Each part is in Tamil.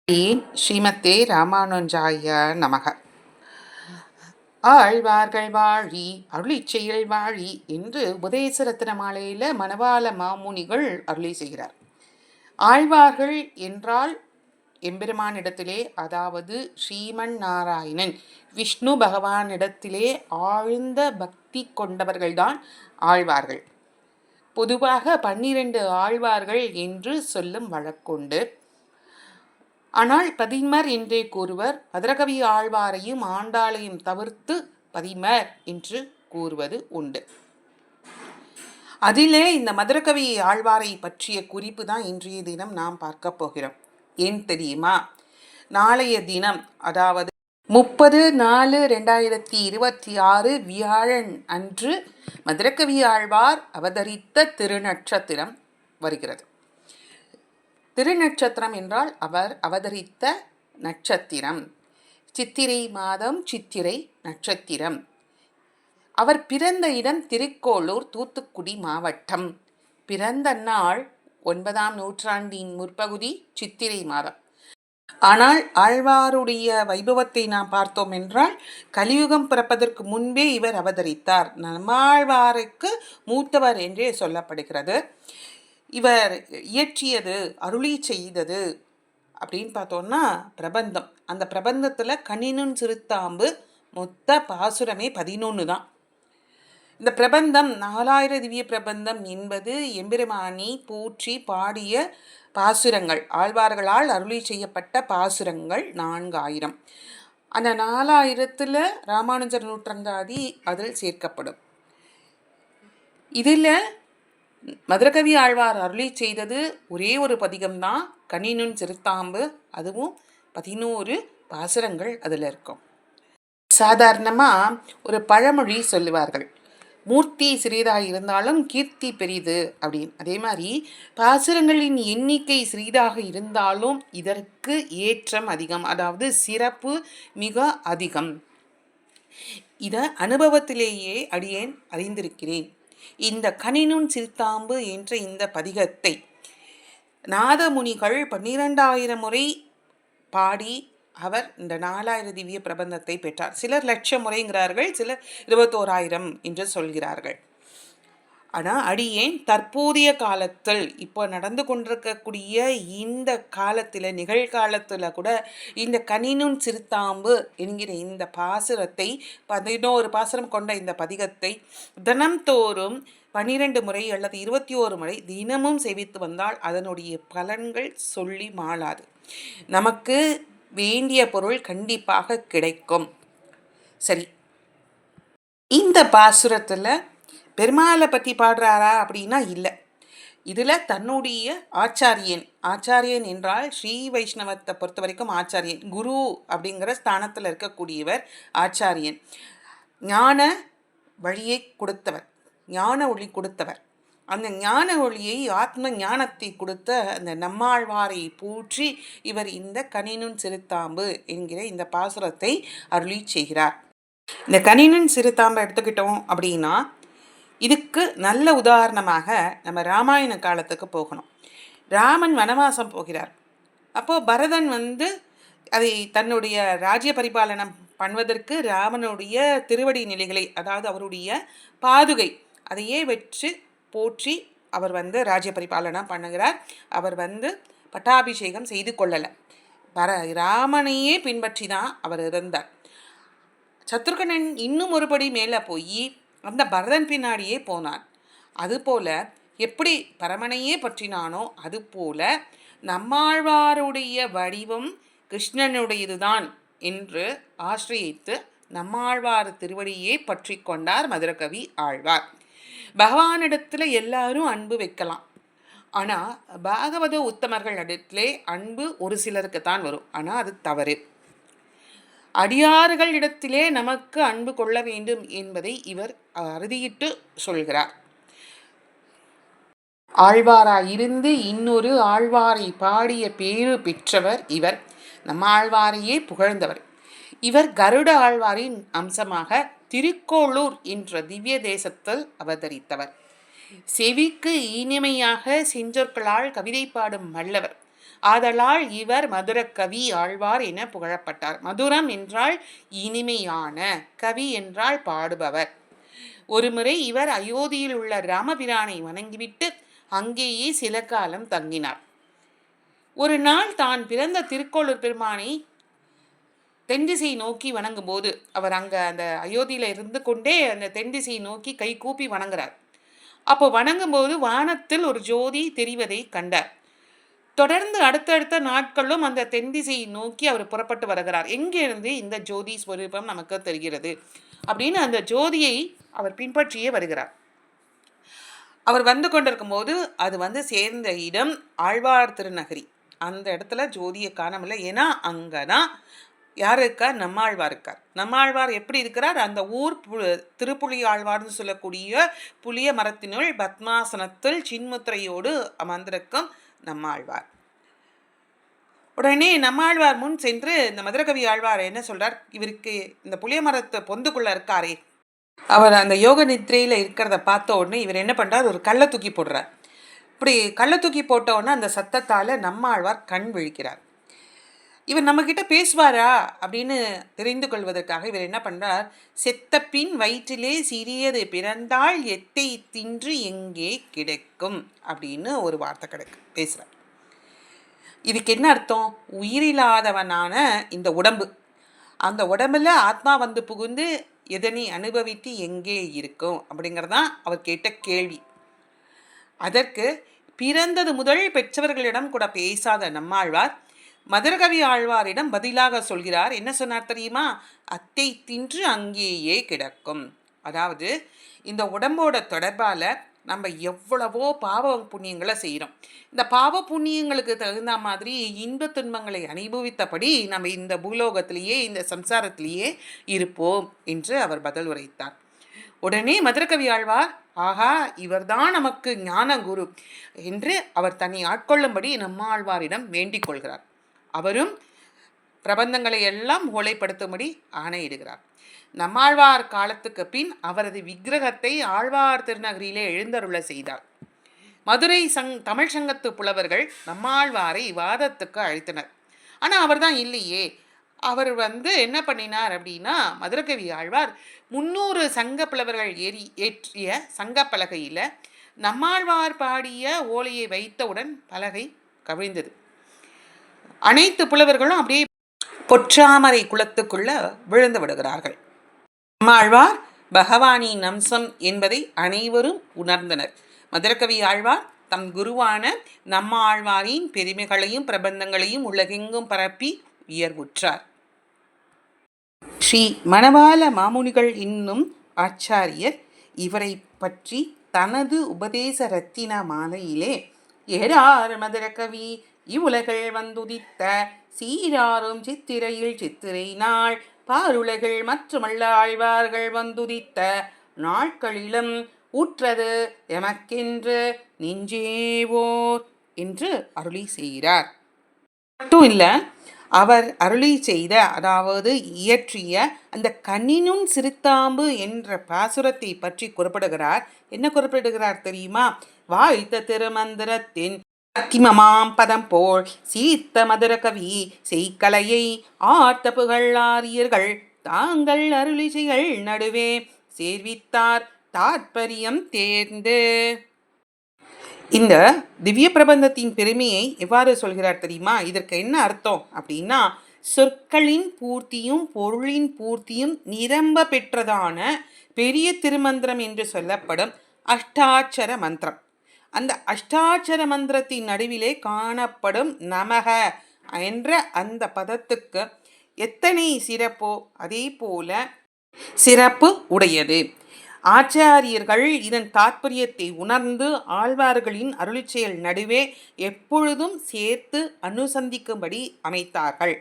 ஸ்ரீமத்தே ராமானுஜாய நமக. ஆழ்வார்கள் வாழி அருளிச்செயல் வாழி என்று உபதேசரத்ன மாலையில மணவாள மாமுனிகள் அருளி செய்கிறார். ஆழ்வார்கள் என்றால் எம்பெருமானிடத்திலே, அதாவது ஸ்ரீமன் நாராயணன் விஷ்ணு பகவானிடத்திலே ஆழ்ந்த பக்தி கொண்டவர்கள்தான் ஆழ்வார்கள். பொதுவாக 12 ஆழ்வார்கள் என்று சொல்லும் வழக்குண்டு. ஆனால் பதின்மர் என்றே கூறுவர். மதுரகவி ஆழ்வாரையும் ஆண்டாளையும் தவிர்த்து பதின்மர் என்று கூறுவது உண்டு. அதிலே இந்த மதுரகவி ஆழ்வாரை பற்றிய குறிப்பு தான் இன்றைய தினம் நாம் பார்க்க போகிறோம். ஏன் தெரியுமா? நாளைய தினம், அதாவது 30/4/2026 வியாழன் அன்று மதுரகவி ஆழ்வார் அவதரித்த திருநட்சத்திரம் வருகிறது. திருநட்சத்திரம் என்றால் அவர் அவதரித்த நட்சத்திரம். சித்திரை மாதம் சித்திரை நட்சத்திரம். அவர் பிறந்த இடம் திருக்கோளூர், தூத்துக்குடி மாவட்டம். பிறந்த நாள் 9ஆம் நூற்றாண்டின் முற்பகுதி, சித்திரை மாதம். ஆனால் ஆழ்வாருடைய வைபவத்தை நாம் பார்த்தோம் என்றால் கலியுகம் பிறப்பதற்கு முன்பே இவர் அவதரித்தார். நம்மாழ்வாருக்கு மூத்தவர் என்றே சொல்லப்படுகிறது. இவர் இயற்றியது, அருளி செய்தது அப்படின்னு பார்த்தோம்னா பிரபந்தம். அந்த பிரபந்தத்தில் கனினுன் சிறுத்தாம்பு மொத்த பாசுரமே 11 தான். இந்த பிரபந்தம் 4000 திவ்ய பிரபந்தம் என்பது எம்பெருமானி போற்றி பாடிய பாசுரங்கள், ஆழ்வார்களால் அருளி செய்யப்பட்ட பாசுரங்கள் 4000. அந்த 4000ல் ராமானுஜர் நூற்றந்தாதி அதில் சேர்க்கப்படும். இதில் மதுரகவி ஆழ்வார் அருளி செய்தது ஒரே ஒரு பதிகம்தான், கனினுன் சிறுத்தாம்பு. அதுவும் 11 பாசுரங்கள் அதில் இருக்கும். சாதாரணமாக ஒரு பழமொழி சொல்லுவார்கள், மூர்த்தி சிறிதாக இருந்தாலும் கீர்த்தி பெரிது அப்படின்னு. அதே மாதிரி பாசுரங்களின் எண்ணிக்கை சிறிதாக இருந்தாலும் இதற்கு ஏற்றம் அதிகம், அதாவது சிறப்பு மிக அதிகம். இதை அனுபவத்திலேயே அடியேன் அறிந்திருக்கிறேன். இந்த கனினுன் சிறுத்தாம்பு என்ற இந்த பதிகத்தை நாதமுனிகள் 12,000 முறை பாடி அவர் இந்த 4000 திவ்ய பிரபந்தத்தை பெற்றார். சிலர் 1,00,000 முறைங்கிறார்கள், சிலர் 21,000 என்று சொல்கிறார்கள். ஆனால் அடியேன் தற்போதைய காலத்தில், இப்போ நடந்து கொண்டிருக்கக்கூடிய இந்த காலத்தில், நிகழ்காலத்தில் கூட இந்த கனினுன் சிறுத்தாம்பு என்கிற இந்த பாசுரத்தை, 11 பாசுரம் கொண்ட இந்த பதிகத்தை தினம்தோறும் 12 முறை அல்லது 21 முறை தினமும் சேவித்து வந்தால் அதனுடைய பலன்கள் சொல்லி மாளாது. நமக்கு வேண்டிய பொருள் கண்டிப்பாக கிடைக்கும். சரி, இந்த பாசுரத்தில் பெருமாளை பற்றி பாடுறாரா அப்படின்னா இல்லை. இதில் தன்னுடைய ஆச்சாரியன் என்றால் ஸ்ரீ வைஷ்ணவத்தை பொறுத்த வரைக்கும் ஆச்சாரியன், குரு அப்படிங்கிற ஸ்தானத்தில் இருக்கக்கூடியவர் ஆச்சாரியன். ஞான வழியை கொடுத்தவர், ஞான ஒளி கொடுத்தவர். அந்த ஞான ஒளியை, ஆத்ம ஞானத்தை கொடுத்த அந்த நம்மாழ்வாரை போற்றி இவர் இந்த கனினுன் சிறுத்தாம்பு என்கிற இந்த பாசுரத்தை அருளி செய்கிறார். இந்த கனினுன் சிறுத்தாம்பை எடுத்துக்கிட்டோம் அப்படின்னா இதுக்கு நல்ல உதாரணமாக நம்ம ராமாயண காலத்துக்கு போகணும். ராமன் வனவாசம் போகிறார். அப்போது பரதன் அதை தன்னுடைய ராஜ்ய பரிபாலனம் பண்ணுவதற்கு ராமனுடைய திருவடி நிலைகளை, அதாவது அவருடைய பாதுகை, அதையே வச்சு போற்றி அவர் ராஜ்ய பரிபாலனம் பண்ணுகிறார். அவர் பட்டாபிஷேகம் செய்து கொள்ளலை. ராமனையே பின்பற்றி தான் அவர் இருந்தார். சத்ருகனன் இன்னும் ஒருபடி மேலே போய் அந்த பரதன் பின்னாடியே போனான். அதுபோல எப்படி பரமனையே பற்றினானோ அதுபோல நம்மாழ்வாருடைய வடிவம் கிருஷ்ணனுடையதுதான் என்று ஆசிரியத்து நம்மாழ்வார் திருவடியை பற்றி கொண்டார் மதுரகவி ஆழ்வார். பகவானிடத்தில் எல்லாரும் அன்பு வைக்கலாம். ஆனால் பாகவத உத்தமர்கள் இடத்திலே அன்பு ஒரு சிலருக்கு தான் வரும். ஆனால் அது தவறு. அடியார்கள் இடத்திலே நமக்கு அன்பு கொள்ள வேண்டும் என்பதை இவர் அறுதியிட்டு சொல்கிறார். ஆழ்வாராயிருந்து இன்னொரு ஆழ்வாரை பாடிய பேரு பெற்றவர் இவர். நம்ம ஆழ்வாரையே புகழ்ந்தவர் இவர். கருட ஆழ்வாரின் அம்சமாக திருக்கோளூர் என்ற திவ்ய தேசத்தில் அவதரித்தவர். செவிக்கு இனிமையாக செஞ்சொற்களால் கவிதை பாடும் வல்லவர். ஆதலால் இவர் மதுரக்கவி ஆழ்வார் என புகழப்பட்டார். மதுரம் என்றால் இனிமையான, கவி என்றால் பாடுபவர். ஒருமுறை இவர் அயோத்தியில் உள்ள ராமபிரானை வணங்கிவிட்டு அங்கேயே சில காலம் தங்கினார். ஒரு நாள் தான் பிறந்த திருக்கோளூர் பெருமானை தென்திசை நோக்கி வணங்கும் போது, அவர் அங்கே அந்த அயோத்தியில் இருந்து கொண்டே அந்த தென்திசை நோக்கி கை கூப்பி வணங்குறார். அப்போ வணங்கும்போது வானத்தில் ஒரு ஜோதி தெரிவதை கண்டார். தொடர்ந்து அடுத்தடுத்த நாட்களும் அந்த தென்திசையை நோக்கி அவர் புறப்பட்டு வருகிறார். எங்கிருந்து இந்த ஜோதி ஸ்வரூபம் நமக்கு தெரிகிறது அப்படின்னு அந்த ஜோதியை அவர் பின்பற்றியே வருகிறார். அவர் வந்து கொண்டிருக்கும் போது அது சேர்ந்த இடம் ஆழ்வார் திருநகரி. அந்த இடத்துல ஜோதியை காணமில்லை. ஏன்னா அங்கதான் யார் இருக்கார்? நம்மாழ்வார் இருக்கார். நம்மாழ்வார் எப்படி இருக்கிறார்? அந்த ஊர் திருப்புலி ஆழ்வார்னு சொல்லக்கூடிய புளிய மரத்தினுள் பத்மாசனத்தில் சின்முத்திரையோடு அமர்ந்திருக்கும் நம்மாழ்வார். உடனே நம்மாழ்வார் முன் சென்று இந்த மதுரகவி ஆழ்வார் என்ன சொல்றார்? இவருக்கு இந்த புளிய மரத்து பொந்துக்குள்ள இருக்காரே, அவர் அந்த யோக நித்ரையில இருக்கிறத பார்த்த உடனே இவர் என்ன பண்றார்? ஒரு கள்ள தூக்கி போடுறார். இப்படி கள்ள தூக்கி போட்ட உடனே அந்த சத்தத்தால நம்மாழ்வார் கண் விழிக்கிறார். இவர் நம்மக்கிட்ட பேசுவாரா அப்படின்னு தெரிந்து கொள்வதற்காக இவர் என்ன பண்ணுறார்? செத்த பின் வயிற்றிலே சிறியது பிறந்தால் எத்தை தின்று எங்கே கிடைக்கும் அப்படின்னு ஒரு வார்த்தை பேசுகிறார். இதுக்கு என்ன அர்த்தம்? உயிரில்லாதவனான இந்த உடம்பு, அந்த உடம்புல ஆத்மா வந்து புகுந்து எதனை அனுபவித்து எங்கே இருக்கும் அப்படிங்கிறதான் அவர் கேட்ட கேள்வி. அதற்கு பிறந்தது முதல் பெற்றவர்களிடம் கூட பேசாத நம்மாழ்வார் மதுரகவி ஆழ்வாரிடம் பதிலாக சொல்கிறார். என்ன சொன்னார் தெரியுமா? அத்தை தின்று அங்கேயே கிடக்கும். அதாவது இந்த உடம்போட தொடர்பால நம்ம எவ்வளவோ பாவ புண்ணியங்களை செய்கிறோம். இந்த பாவ புண்ணியங்களுக்கு தகுந்த மாதிரி இன்ப துன்பங்களை அனுபவித்தபடி நம்ம இந்த பூலோகத்திலேயே இந்த சம்சாரத்திலேயே இருப்போம் என்று அவர் பதில் உரைத்தார். உடனே மதுரகவி ஆழ்வார், ஆகா, இவர்தான் நமக்கு ஞான குரு என்று அவர் தன்னை ஆட்கொள்ளும்படி நம்மாழ்வாரிடம் வேண்டிக் கொள்கிறார். அவரும் பிரபந்தங்களை எல்லாம் ஓலைப்படுத்தும்படி ஆணையிடுகிறார். நம்மாழ்வார் காலத்துக்கு பின் அவரது விக்கிரகத்தை ஆழ்வார் திருநகரியிலே எழுந்தருள செய்தார். மதுரை தமிழ் சங்கத்து புலவர்கள் நம்மாழ்வாரை வாதத்துக்கு அழைத்தனர். ஆனால் அவர் தான் இல்லையே. அவர் என்ன பண்ணினார் அப்படின்னா, மதுரகவி ஆழ்வார் 300 சங்க புலவர்கள் ஏற்றிய சங்க பலகையில் நம்மாழ்வார் பாடிய ஓலையை வைத்தவுடன் பலகை கவிழ்ந்தது. அனைத்து புலவர்களும் அப்படியே பொற்றாமரை குளத்துக்குள்ள விழுந்து விடுகிறார்கள். நம்மாழ்வார் பகவானின் அம்சம் என்பதை அனைவரும் உணர்ந்தனர். மதுரகவி ஆழ்வார் தம் குருவான நம்மாழ்வாரின் பெருமைகளையும் பிரபந்தங்களையும் உலகெங்கும் பரப்பி உயர்வுற்றார். ஸ்ரீ மணவாள மாமுனிகள் என்னும் ஆச்சாரியர் இவரை பற்றி தனது உபதேச ரத்தின மாலையிலே ஏறார் மதுரகவி இவ்வுலகள் வந்துதித்த சீராரும் சித்திரையில் சித்திரை நாள் பாருலகள் மற்றுமல்ல ஆழ்வார்கள் வந்துதித்த நாட்களிலும் ஊற்றது எமக்கென்று நெஞ்சேவோர் என்று அருளி செய்கிறார். மட்டும் இல்லை, அவர் அருளி செய்த, அதாவது இயற்றிய அந்த கண்ணினும் சிறுத்தாம்பு என்ற பாசுரத்தை பற்றி குறிப்பிடுகிறார். என்ன குறிப்பிடுகிறார் தெரியுமா? வாய்த்த திருமந்திரத்தின் அத்திமமாம் பதம் போல் சீர்த்த மதுரகவி செய்கலையை ஆர்த்த புகழ் ஆரியர்கள் தாங்கள் அருளிசைகள் நடுவே சேர்வித்தார் தாற்பயம் தேர்ந்து. இந்த திவ்ய பிரபந்தத்தின் பெருமையை எவ்வாறு சொல்கிறார் தெரியுமா? இதற்கு என்ன அர்த்தம் அப்படின்னா, சொற்களின் பூர்த்தியும் பொருளின் பூர்த்தியும் நிரம்ப பெற்றதான பெரிய திருமந்திரம் என்று சொல்லப்படும் அஷ்டாட்சர மந்திரம். அந்த அஷ்டாட்சர மந்திரத்தின் நடுவிலே காணப்படும் நமக என்ற அந்த பதத்துக்கு எத்தனை சிறப்போ அதே போல சிறப்பு உடையது. ஆச்சாரியர்கள் இதன் தாற்பயத்தை உணர்ந்து ஆழ்வார்களின் அருளிச்செயல் நடுவே எப்பொழுதும் சேர்த்து அனுசந்திக்கும்படி அமைத்தார்கள்.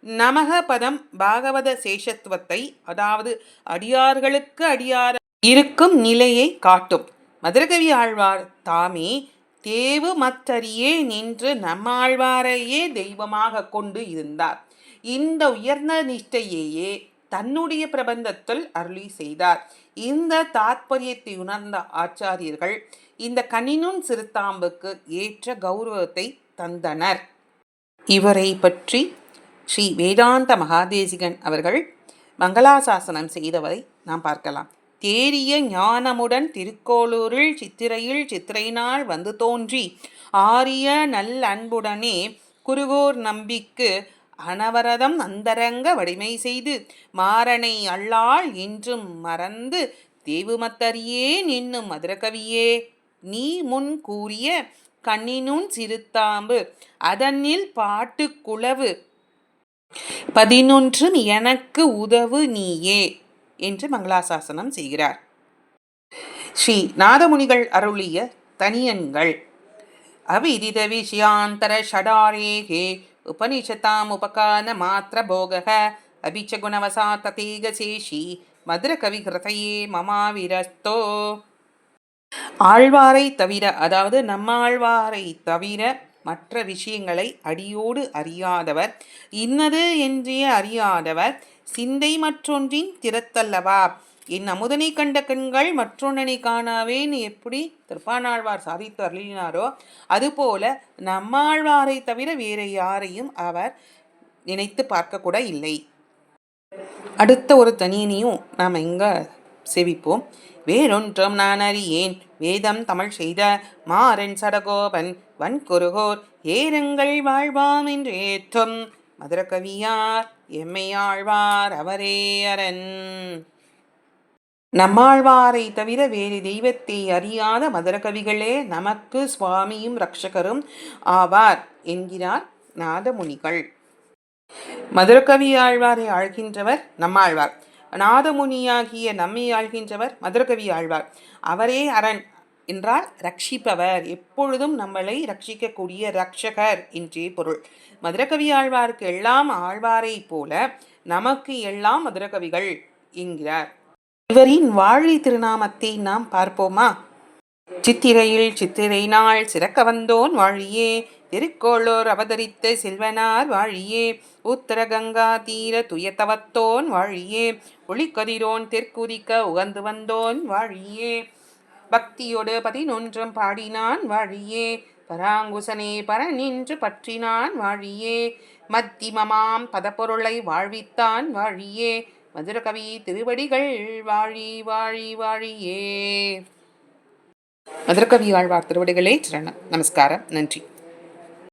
நமக பதம் பாகவத சேஷத்துவத்தை, அதாவது அடியார்களுக்கு அடியார் இருக்கும் நிலையை காட்டும். மதுரகவி ஆழ்வார் தாமே தேவு மற்றறியே நின்று நம்மாழ்வாரையே தெய்வமாக கொண்டு இருந்தார். இந்த உயர்ந்த நிஷ்டையையே தன்னுடைய பிரபந்தத்தில் அருளி செய்தார். இந்த தாற்பயத்தை உணர்ந்த ஆச்சாரியர்கள் இந்த கண்ணினும் சிறுத்தாம்புக்கு ஏற்ற கௌரவத்தை தந்தனர். இவரை பற்றி ஸ்ரீ வேதாந்த மகாதேசிகன் அவர்கள் மங்களாசாசனம் செய்தவரை நாம் பார்க்கலாம். தேறிய ஞானமுடன் திருக்கோளூரில் சித்திரையில் சித்திரை நாள் வந்து தோன்றி ஆரிய நல் அன்புடனே குருகூர் நம்பிக்கு அனவரதம் அந்தரங்க வடிமை செய்து மாறனை அள்ளாள் என்றும் மறந்து தேவுமத்தறியேன் என்னும் மதுரகவியே நீ முன் கூறிய கண்ணினுன் சிறுத்தாம்பு அதனில் பாட்டு குளவு 11 எனக்கு உதவு நீயே என்று மங்களாசாசனம் செய்கிறார். ஸ்ரீ நாதமுனிகள் அருளிய தனியன்கள். அவிதித விஷயாந்தர ஷடாரேகே உபனிஷதாம் உபகான மாத்திர போகக அபிச்ச குணவசா ததேக சேஷி மதுர கவி கிருதையே மமாவிரஸ்தோ. ஆழ்வாரை தவிர, அதாவது நம்மாழ்வாரை தவிர மற்ற விஷயங்களை அடியோடு அறியாதவர், இன்னது என்றே அறியாதவர் சிந்தை மற்றொன்றின் திறத்தல்லவா. என் அமுதனை கண்ட கண்கள் மற்றொன்னனை காணாவேன்னு எப்படி திருப்பானாழ்வார் சாதித்து அருளினாரோ அதுபோல நம்மாழ்வாரை தவிர வேறு யாரையும் அவர் நினைத்து பார்க்க கூட இல்லை. அடுத்த ஒரு தனியனையும் நாம் எங்க செவிப்போம். வேறொன்றும் நான் அறியேன் வேதம் தமிழ் செய்த மாறன் சடகோபன் வன்குருகோர் ஏரங்கள் வாழ்வாம் என்று ஏற்றும் மதுரகவியார் எம்மையாழ்வார் அவரே அரண். நம்மாழ்வாரை தவிர வேறு தெய்வத்தை அறியாத மதுரகவிகளே நமக்கு சுவாமியும் ரக்ஷகரும் ஆவார் என்கிறார் நாதமுனிகள். மதுரகவி ஆழ்வாரை ஆழ்கின்றவர் நம்மாழ்வார். நாதமுனியாகிய நம்மை ஆழ்கின்றவர் மதுரகவி ஆழ்வார். அவரே அரண் என்றால் ரட்சிப்பவர், எப்பொழுதும் நம்மளை ரட்சிக்கக்கூடிய ரட்சகர் என்றே பொருள். மதுரகவி ஆழ்வாருக்கு எல்லாம் ஆழ்வாரை போல நமக்கு எல்லாம் மதுரகவிகள் என்கிறார். இவரின் வாழி திருநாமத்தை நாம் பார்ப்போமா? சித்திரையில் சித்திரை நாள் சிறக்க வந்தோன் வாழியே திருக்கோளூர் அவதரித்த செல்வனார் வாழியே உத்தர கங்கா தீர துயத்தவத்தோன் வாழியே ஒளிக்கதிரோன் தெற்குதிக்க உகந்து வந்தோன் வாழியே பக்தியோடு 11 பாடினான் வாழியே பராங்குசனே பரநின்று பற்றினான் வாழியே மத்திமமாம் பதப்பொருளை வாழ்வித்தான் வாழியே மதுரகவி திருவடிகள் வாழி வாழி வாழியே. மதுரகவி ஆழ்வார் திருவடிகளே சரணம். நமஸ்காரம். நன்றி.